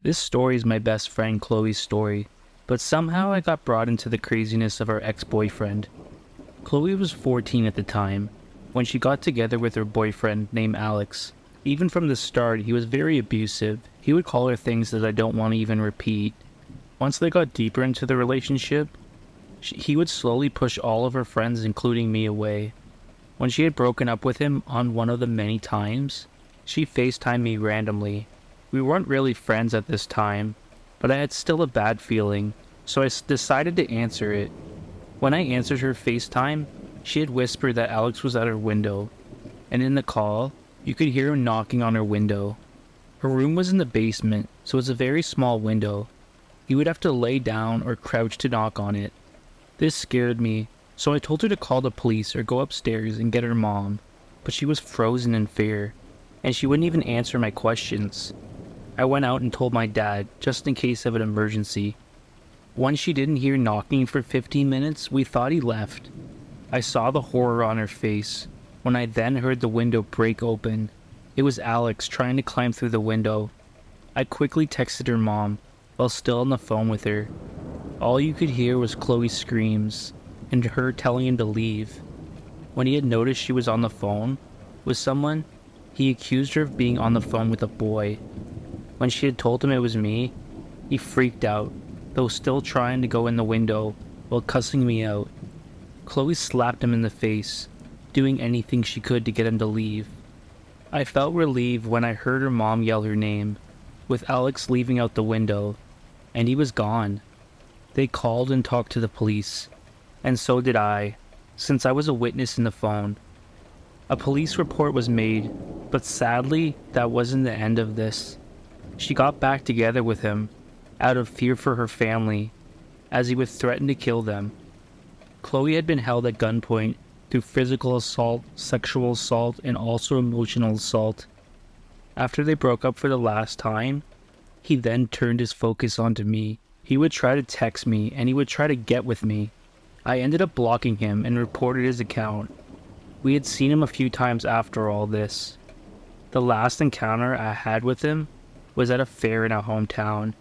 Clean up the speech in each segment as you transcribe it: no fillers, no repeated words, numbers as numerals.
This story is my best friend Chloe's story, but somehow I got brought into the craziness of her ex-boyfriend. Chloe was 14 at the time, when she got together with her boyfriend named Alex. Even from the start, he was very abusive. He would call her things that I don't want to even repeat. Once they got deeper into the relationship, he would slowly push all of her friends, including me, away. When she had broken up with him on one of the many times, she FaceTimed me randomly. We weren't really friends at this time, but I had still a bad feeling, so I decided to answer it. When I answered her FaceTime, she had whispered that Alex was at her window, and in the call, you could hear him knocking on her window. Her room was in the basement, so it was a very small window. He would have to lay down or crouch to knock on it. This scared me, so I told her to call the police or go upstairs and get her mom, but she was frozen in fear, and she wouldn't even answer my questions. I went out and told my dad, just in case of an emergency. Once she didn't hear knocking for 15 minutes, we thought he left. I saw the horror on her face when I then heard the window break open. It was Alex trying to climb through the window. I quickly texted her mom while still on the phone with her. All you could hear was Chloe's screams and her telling him to leave. When he had noticed she was on the phone with someone, he accused her of being on the phone with a boy. When she had told him it was me, he freaked out, though still trying to go in the window while cussing me out. Chloe slapped him in the face, doing anything she could to get him to leave. I felt relieved when I heard her mom yell her name, with Alex leaving out the window, and he was gone. They called and talked to the police, and so did I, since I was a witness in the phone. A police report was made, but sadly, that wasn't the end of this. She got back together with him, out of fear for her family, as he would threaten to kill them. Chloe had been held at gunpoint through physical assault, sexual assault, and also emotional assault. After they broke up for the last time, he then turned his focus onto me. He would try to text me, and he would try to get with me. I ended up blocking him and reported his account. We had seen him a few times after all this. The last encounter I had with him was at a fair in our hometown.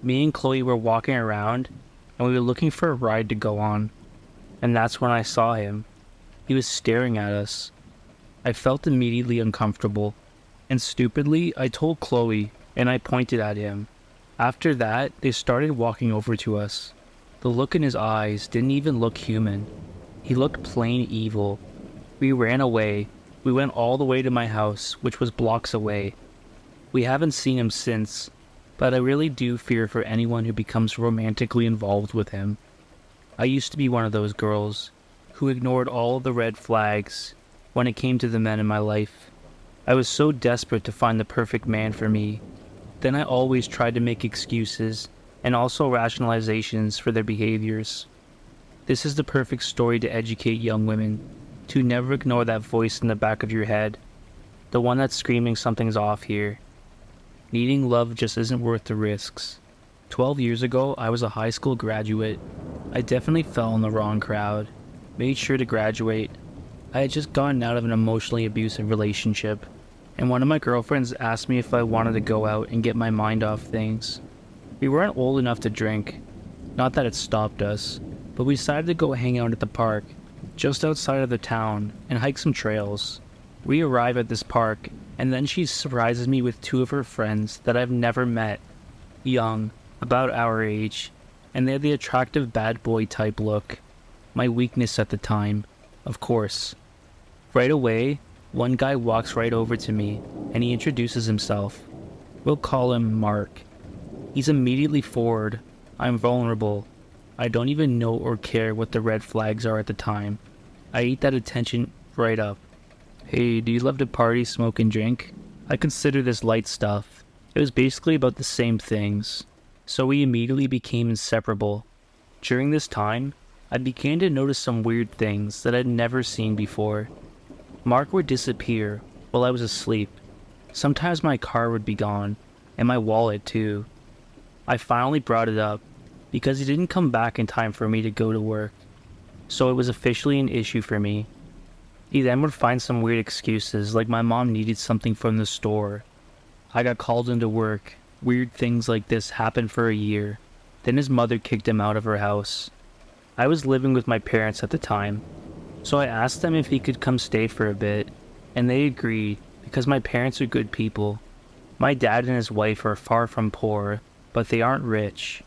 Me and Chloe were walking around, and we were looking for a ride to go on. And that's when I saw him. He was staring at us. I felt immediately uncomfortable, and stupidly, I told Chloe, and I pointed at him. After that, they started walking over to us. The look in his eyes didn't even look human. He looked plain evil. We ran away. We went all the way to my house, which was blocks away. We haven't seen him since, but I really do fear for anyone who becomes romantically involved with him. I used to be one of those girls who ignored all of the red flags when it came to the men in my life. I was so desperate to find the perfect man for me. Then I always tried to make excuses and also rationalizations for their behaviors. This is the perfect story to educate young women to never ignore that voice in the back of your head, the one that's screaming something's off here. Needing love just isn't worth the risks. 12 years ago, I was a high school graduate. I definitely fell in the wrong crowd. Made sure to graduate. I had just gotten out of an emotionally abusive relationship, and one of my girlfriends asked me if I wanted to go out and get my mind off things. We weren't old enough to drink. Not that it stopped us, but we decided to go hang out at the park, just outside of the town, and hike some trails. We arrive at this park, and then she surprises me with two of her friends that I've never met. Young, about our age, and they're the attractive bad boy type look. My weakness at the time, of course. Right away, one guy walks right over to me, and he introduces himself. We'll call him Mark. He's immediately forward. I'm vulnerable. I don't even know or care what the red flags are at the time. I eat that attention right up. Hey, do you love to party, smoke, and drink? I consider this light stuff. It was basically about the same things, so we immediately became inseparable. During this time, I began to notice some weird things that I'd never seen before. Mark would disappear while I was asleep. Sometimes my car would be gone, and my wallet too. I finally brought it up, because he didn't come back in time for me to go to work, so it was officially an issue for me. He then would find some weird excuses, like my mom needed something from the store. I got called into work, Weird things like this happened for a year. Then his mother kicked him out of her house. I was living with my parents at the time, so I asked them if he could come stay for a bit, and they agreed because my parents are good people. My dad and his wife are far from poor, but they aren't rich.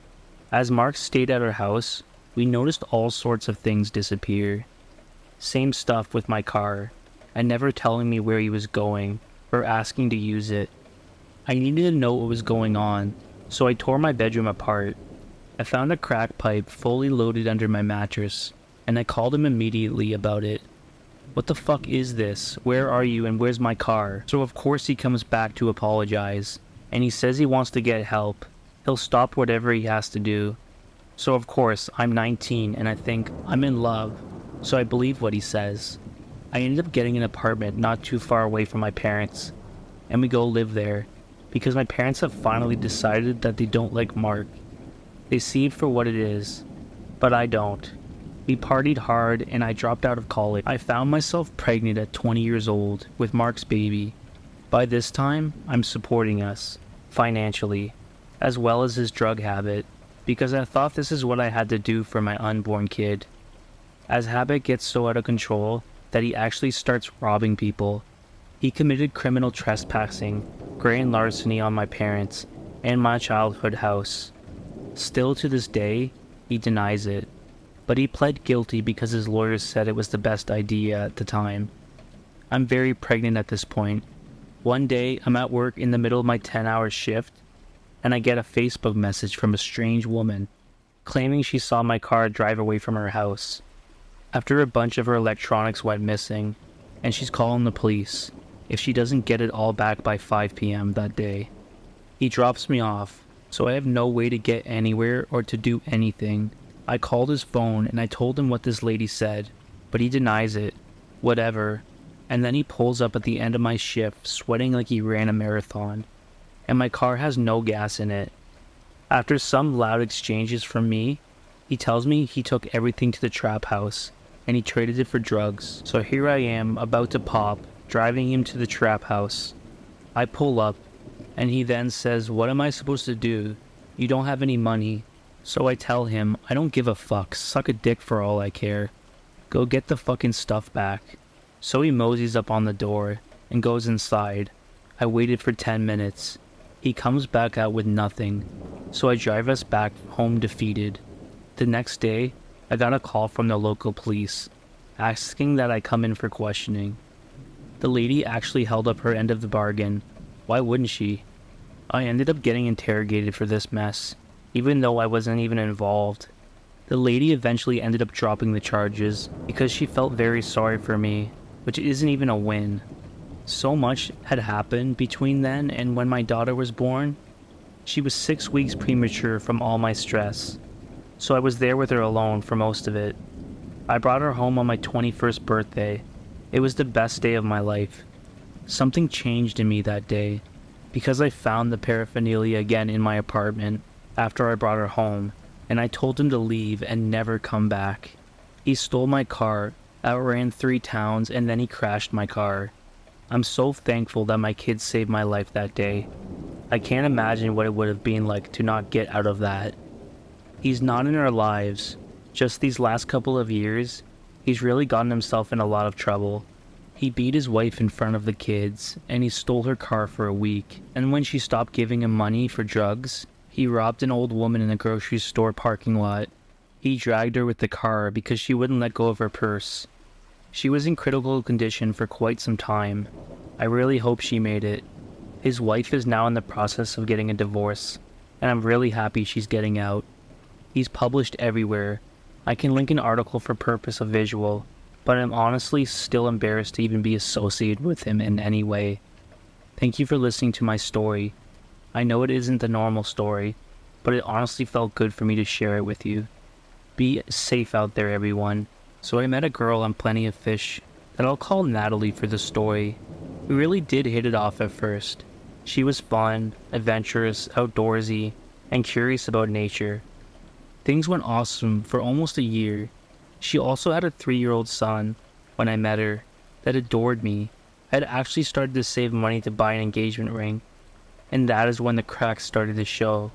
As Mark stayed at our house, we noticed all sorts of things disappear. Same stuff with my car, and never telling me where he was going or asking to use it. I needed to know what was going on, so I tore my bedroom apart. I found a crack pipe fully loaded under my mattress, and I called him immediately about it. What the fuck is this? Where are you and where's my car? So of course he comes back to apologize, and he says he wants to get help. He'll stop whatever he has to do. So of course, I'm 19 and I think I'm in love, so I believe what he says. I ended up getting an apartment not too far away from my parents, and we go live there, because my parents have finally decided that they don't like Mark. They see it for what it is, but I don't. We partied hard and I dropped out of college. I found myself pregnant at 20 years old with Mark's baby. By this time, I'm supporting us, financially, as well as his drug habit, because I thought this is what I had to do for my unborn kid. As habit gets so out of control that he actually starts robbing people. He committed criminal trespassing, grand larceny on my parents, and my childhood house. Still to this day, he denies it, but he pled guilty because his lawyers said it was the best idea at the time. I'm very pregnant at this point. One day, I'm at work in the middle of my 10-hour shift, and I get a Facebook message from a strange woman, claiming she saw my car drive away from her house. After a bunch of her electronics went missing, and she's calling the police if she doesn't get it all back by 5 p.m. that day. He drops me off, so I have no way to get anywhere or to do anything. I called his phone and I told him what this lady said, but he denies it. Whatever. And then he pulls up at the end of my shift, sweating like he ran a marathon, and my car has no gas in it. After some loud exchanges from me, he tells me he took everything to the trap house, and he traded it for drugs. So here I am, about to pop, driving him to the trap house. I pull up, and he then says, "What am I supposed to do? You don't have any money." So I tell him, I don't give a fuck, suck a dick for all I care. Go get the fucking stuff back. So he moseys up on the door, and goes inside. I waited for 10 minutes. He comes back out with nothing, so I drive us back home defeated. The next day, I got a call from the local police, asking that I come in for questioning. The lady actually held up her end of the bargain. Why wouldn't she? I ended up getting interrogated for this mess, even though I wasn't even involved. The lady eventually ended up dropping the charges because she felt very sorry for me, which isn't even a win. So much had happened between then and when my daughter was born. She was 6 weeks premature from all my stress, so I was there with her alone for most of it. I brought her home on my 21st birthday. It was the best day of my life. Something changed in me that day, because I found the paraphernalia again in my apartment after I brought her home, and I told him to leave and never come back. He stole my car, outran 3 towns, and then he crashed my car. I'm so thankful that my kids saved my life that day. I can't imagine what it would have been like to not get out of that. He's not in our lives. Just these last couple of years, he's really gotten himself in a lot of trouble. He beat his wife in front of the kids, and he stole her car for a week. And when she stopped giving him money for drugs, he robbed an old woman in a grocery store parking lot. He dragged her with the car because she wouldn't let go of her purse. She was in critical condition for quite some time. I really hope she made it. His wife is now in the process of getting a divorce, and I'm really happy she's getting out. He's published everywhere. I can link an article for purpose of visual, but I'm honestly still embarrassed to even be associated with him in any way. Thank you for listening to my story. I know it isn't the normal story, but it honestly felt good for me to share it with you. Be safe out there, everyone. So I met a girl on Plenty of Fish that I'll call Natalie for the story. We really did hit it off at first. She was fun, adventurous, outdoorsy, and curious about nature. Things went awesome for almost a year. She also had a 3-year-old son when I met her that adored me. I had actually started to save money to buy an engagement ring, And that is when the cracks started to show.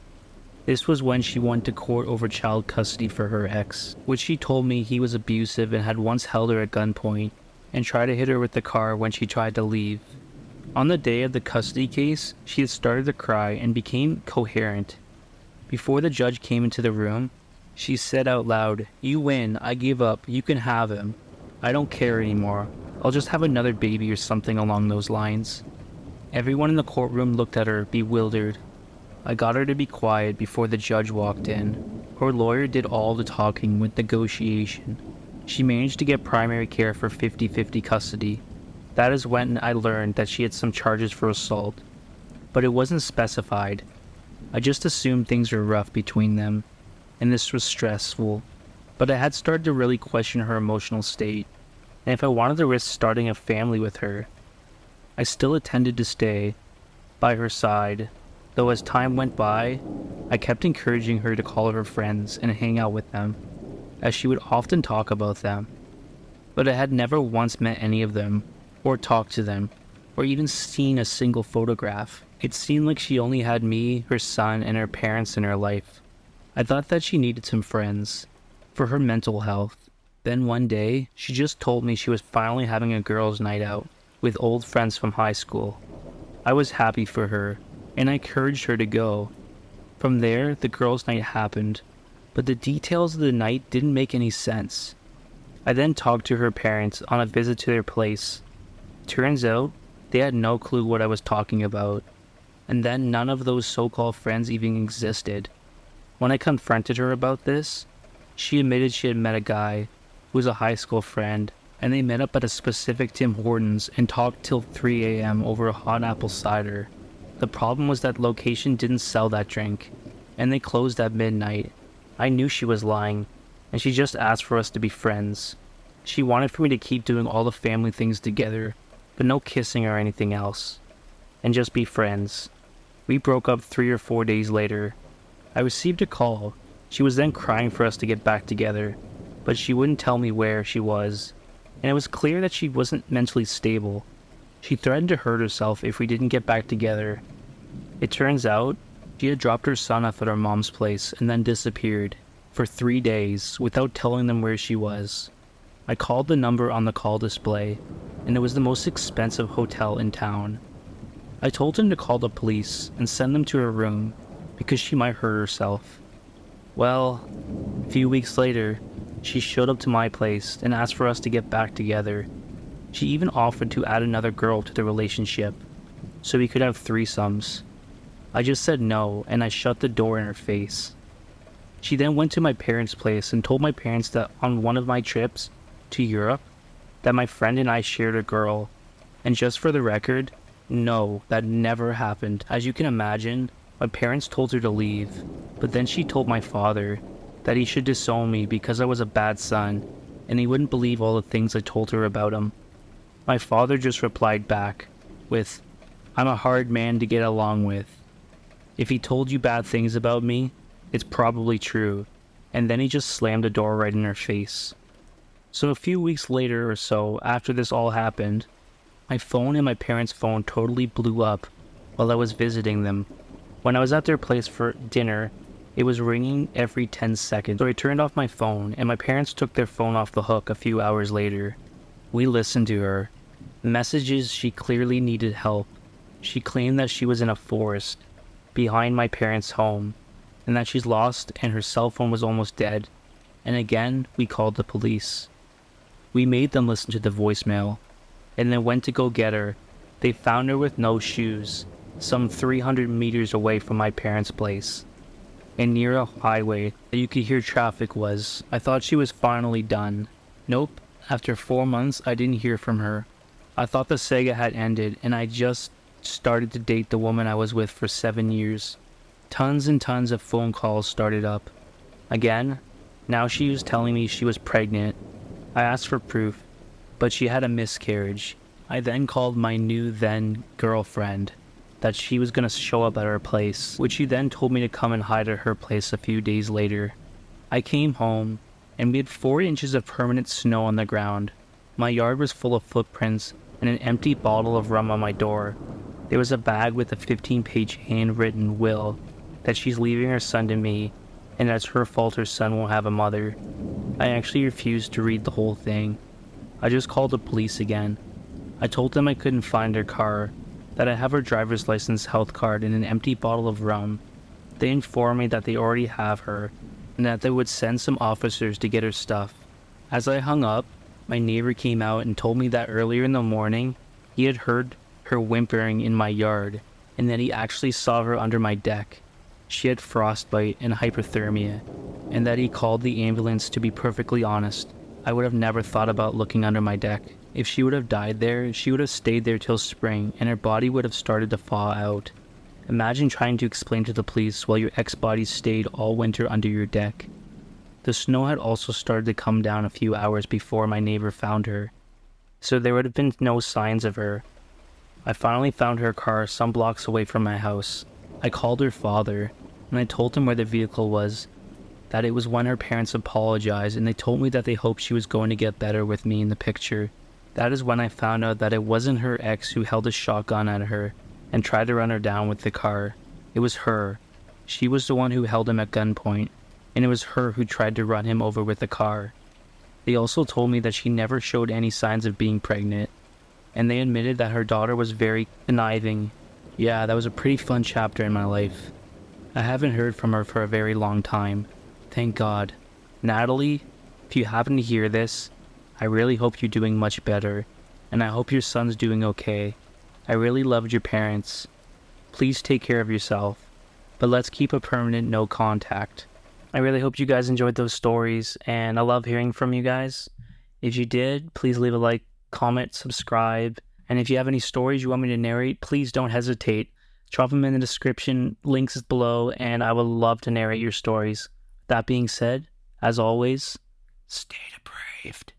This was when she went to court over child custody for her ex, which she told me he was abusive and had once held her at gunpoint and tried to hit her with the car when she tried to leave. On the day of the custody case, she had started to cry and became coherent. Before the judge came into the room, she said out loud, "You win, I give up, you can have him. I don't care anymore. I'll just have another baby," or something along those lines. Everyone in the courtroom looked at her, bewildered. I got her to be quiet before the judge walked in. Her lawyer did all the talking with negotiation. She managed to get primary care for 50-50 custody. That is when I learned that she had some charges for assault, but it wasn't specified. I just assumed things were rough between them, and this was stressful, but I had started to really question her emotional state, and if I wanted to risk starting a family with her. I still intended to stay by her side, though as time went by, I kept encouraging her to call her friends and hang out with them, as she would often talk about them. But I had never once met any of them, or talked to them, or even seen a single photograph. It seemed like she only had me, her son, and her parents in her life. I thought that she needed some friends, for her mental health. Then one day, she just told me she was finally having a girls' night out, with old friends from high school. I was happy for her, and I encouraged her to go. From there, the girls' night happened, but the details of the night didn't make any sense. I then talked to her parents on a visit to their place. Turns out, they had no clue what I was talking about, and then none of those so-called friends even existed. When I confronted her about this, she admitted she had met a guy who was a high school friend, and they met up at a specific Tim Hortons and talked till 3 a.m. over a hot apple cider. The problem was that location didn't sell that drink, and they closed at midnight. I knew she was lying, and she just asked for us to be friends. She wanted for me to keep doing all the family things together, but no kissing or anything else, and just be friends. We broke up 3 or 4 days later. I received a call. She was then crying for us to get back together, but she wouldn't tell me where she was, and it was clear that she wasn't mentally stable. She threatened to hurt herself if we didn't get back together. It turns out, she had dropped her son off at her mom's place and then disappeared for 3 days without telling them where she was. I called the number on the call display, and it was the most expensive hotel in town. I told them to call the police and send them to her room because she might hurt herself. Well, a few weeks later, she showed up to my place and asked for us to get back together. She even offered to add another girl to the relationship, so we could have threesomes. I just said no, and I shut the door in her face. She then went to my parents' place and told my parents that on one of my trips to Europe, that my friend and I shared a girl. And just for the record, no, that never happened. As you can imagine, my parents told her to leave, but then she told my father that he should disown me because I was a bad son, and he wouldn't believe all the things I told her about him. My father just replied back with, "I'm a hard man to get along with. If he told you bad things about me, it's probably true." And then he just slammed the door right in her face. So a few weeks later or so, after this all happened, my phone and my parents' phone totally blew up while I was visiting them. When I was at their place for dinner, it was ringing every 10 seconds, so I turned off my phone, and my parents took their phone off the hook a few hours later. We listened to her. Messages she clearly needed help. She claimed that she was in a forest behind my parents' home, and that she's lost and her cell phone was almost dead. And again, we called the police. We made them listen to the voicemail, and then went to go get her. They found her with no shoes, some 300 meters away from my parents' place, and near a highway that you could hear traffic was. I thought she was finally done. Nope, after 4 months I didn't hear from her. I thought the saga had ended, and I just started to date the woman I was with for 7 years. Tons and tons of phone calls started up. Again, now she was telling me she was pregnant. I asked for proof, but she had a miscarriage. I then called my new then girlfriend that she was going to show up at her place, which she then told me to come and hide at her place a few days later. I came home, and we had 4 inches of permanent snow on the ground. My yard was full of footprints and an empty bottle of rum on my door. There was a bag with a 15-page handwritten will that she's leaving her son to me, and that's her fault her son won't have a mother. I actually refused to read the whole thing. I just called the police again. I told them I couldn't find her car, that I have her driver's license, health card, and an empty bottle of rum. They informed me that they already have her, and that they would send some officers to get her stuff. As I hung up, my neighbor came out and told me that earlier in the morning, he had heard her whimpering in my yard, and that he actually saw her under my deck. She had frostbite and hypothermia, and that he called the ambulance. To be perfectly honest, I would have never thought about looking under my deck. If she would have died there, she would have stayed there till spring, and her body would have started to thaw out. Imagine trying to explain to the police while your ex-body stayed all winter under your deck. The snow had also started to come down a few hours before my neighbor found her, so there would have been no signs of her. I finally found her car some blocks away from my house. I called her father, and I told him where the vehicle was, that it was when her parents apologized, and they told me that they hoped she was going to get better with me in the picture. That is when I found out that it wasn't her ex who held a shotgun at her and tried to run her down with the car. It was her. She was the one who held him at gunpoint, and it was her who tried to run him over with the car. They also told me that she never showed any signs of being pregnant, and they admitted that her daughter was very conniving. Yeah, that was a pretty fun chapter in my life. I haven't heard from her for a very long time. Thank God. Natalie, if you happen to hear this, I really hope you're doing much better, and I hope your son's doing okay. I really loved your parents. Please take care of yourself, but let's keep a permanent no contact. I really hope you guys enjoyed those stories, and I love hearing from you guys. If you did, please leave a like, comment, subscribe, and if you have any stories you want me to narrate, please don't hesitate. Drop them in the description, links is below, and I would love to narrate your stories. That being said, as always, stay depraved.